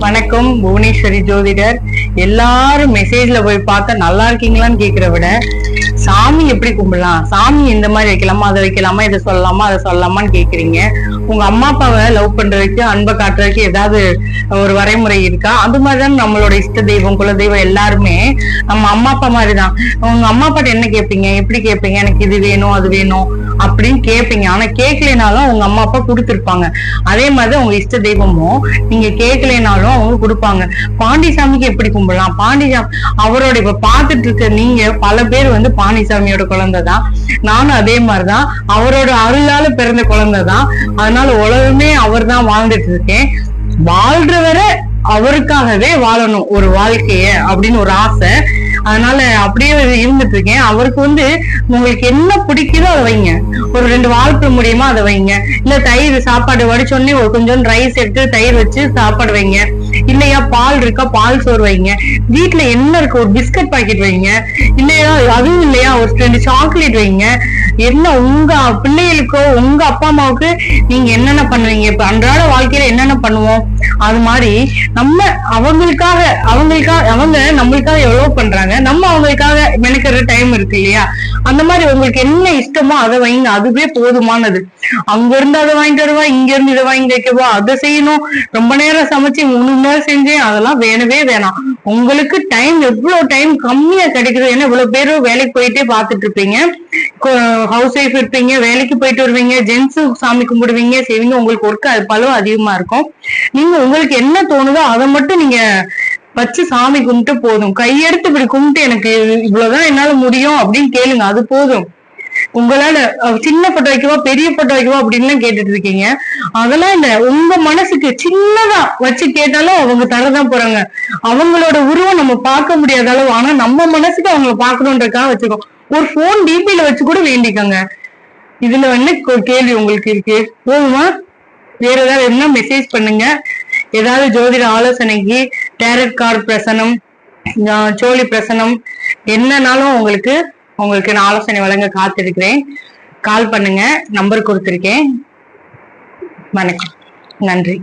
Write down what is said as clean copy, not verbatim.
வணக்கம், புவனேஸ்வரி ஜோதிடர். எல்லாரும் மெசேஜ்ல போய் பார்த்தா நல்லா இருக்கீங்களான்னு கேக்குற விட சாமி எப்படி கும்பிடலாம், சாமி இந்த மாதிரி வைக்கலாமா, அதை வைக்கலாமா, இதை சொல்லலாமா, அதை சொல்லலாமான்னு கேக்குறீங்க. உங்க அம்மா அப்பாவை லவ் பண்றதுக்கு, அன்பை காட்டுறதுக்கு ஏதாவது ஒரு வரைமுறை இருக்கா? அது மாதிரிதான் நம்மளோட இஷ்ட தெய்வம், குல தெய்வம் எல்லாருமே நம்ம அம்மா அப்பா மாதிரிதான். உங்க அம்மா அப்பாட்ட என்ன கேட்பீங்க, எப்படி கேட்பீங்க? எனக்கு இது வேணும், அது வேணும் அப்படின்னு கேட்பீங்க. ஆனா கேட்கலைனாலும் உங்க அம்மா அப்பா கொடுத்துருப்பாங்க. அதே மாதிரி உங்க இஷ்ட தெய்வமும் நீங்க கேட்கலைனாலும் அவங்க கொடுப்பாங்க. பாண்டிசாமிக்கு எப்படி கும்பிடலாம்? பாண்டிசாமி அவரோட இப்ப பாத்துட்டு இருக்க நீங்க பல பேர் வந்து பாண்டிசாமியோட குழந்தைதான். நானும் அதே மாதிரிதான் அவரோட அருளால பிறந்த குழந்தைதான். அதனால உலகமே அவர் தான் வாழ்ந்துட்டு இருக்கேன். வாழ்றவரை அவருக்காகவே வாழணும் ஒரு வாழ்க்கைய அப்படின்னு ஒரு ஆசை. அதனால அப்படியே இருந்துட்டு இருக்கேன். அவருக்கு வந்து உங்களுக்கு என்ன பிடிக்குதோ அதை வைங்க. ஒரு 2 வாழைப்பழம் முடியுமா அதை வைங்க. இல்ல தயிர் சாப்பாடு வடிச்சோடனே ஒரு கொஞ்சம் ரைஸ் எடுத்து தயிர் வச்சு சாப்பாடு வைங்க. இல்லையா பால் இருக்கா பால் சோறு வைங்க. வீட்டுல என்ன இருக்கு ஒரு பிஸ்கட் பாக்கெட் வைங்க. இல்லையா அதுவும் இல்லையா ஒரு 2 சாக்லேட் வைங்க. என்ன உங்க பிள்ளைகளுக்கோ உங்க அப்பா அம்மாவுக்கு நீங்க என்னென்ன பண்ணுவீங்க, இப்ப அன்றாட வாழ்க்கையில என்னென்ன பண்ணுவோம் அது மாதிரி நம்ம அவங்களுக்காக அவங்க நம்மளுக்காக எவ்வளவு பண்றாங்க, நம்ம அவங்களுக்காக மெனக்கிற டைம் இருக்கு இல்லையா? அந்த மாதிரி உங்களுக்கு என்ன இஷ்டமோ அதை வைங்க. அதுவே போதுமானது. அங்க இருந்து அதை வாங்கிட்டு வருவா, இங்க இருந்து இதை வாங்கி வைக்கவா, அதை செய்யணும், ரொம்ப நேரம் சமைச்சு 3 மணி நேரம் செஞ்சேன், அதெல்லாம் வேணவே வேணாம். உங்களுக்கு டைம் எவ்வளவு டைம் கம்மியா கிடைக்குது. ஏன்னா இவ்வளவு பேரும் வேலைக்கு போயிட்டே பாத்துட்டு இருப்பீங்க, ஹவுஸ் ஒய்ஃப் இருப்பீங்க, வேலைக்கு போயிட்டு வருவீங்க, ஜென்ஸ் சாமி கும்பிடுவீங்க செய்வீங்க. உங்களுக்கு ஒர்க் பளவு அதிகமா இருக்கும். நீங்க உங்களுக்கு என்ன தோணுதோ அதை மட்டும் நீங்க வச்சு சாமி கும்பிட்டு போதும். கையெடுத்து இப்படி கும்பிட்டு எனக்கு இவ்வளவுதான் என்னால முடியும் அப்படின்னு கேளுங்க, அது போதும். உங்களால சின்ன போட்டோ வைக்கவா பெரிய போட்டோ வைக்கவா அப்படின்னு கேட்டுட்டு இருக்கீங்க. அதெல்லாம் இல்ல, உங்க மனசுக்கு சின்னதா வச்சு கேட்டாலும் அவங்க தரதான் போறாங்க. அவங்களோட உருவம் நம்ம பார்க்க முடியாத அளவு, ஆனா நம்ம மனசுக்கு அவங்கள பாக்கணுன்றதுக்காக வச்சுக்கோ. ஒரு போன் டிபியில வச்சு கூட வேண்டிக்கோங்க. இதுல என்ன கேள்வி உங்களுக்கு இருக்கு? போதுமா? வேற ஏதாவது என்ன மெசேஜ் பண்ணுங்க. ஏதாவது ஜோதிட ஆலோசனைக்கு, டேரட் கார்டு பிரசனம், சோழி பிரசனம் என்னன்னாலும் உங்களுக்கு நான் ஆலோசனை வழங்க காத்திருக்கிறேன். கால் பண்ணுங்க, நம்பர் கொடுத்திருக்கேன். வணக்கம், நன்றி.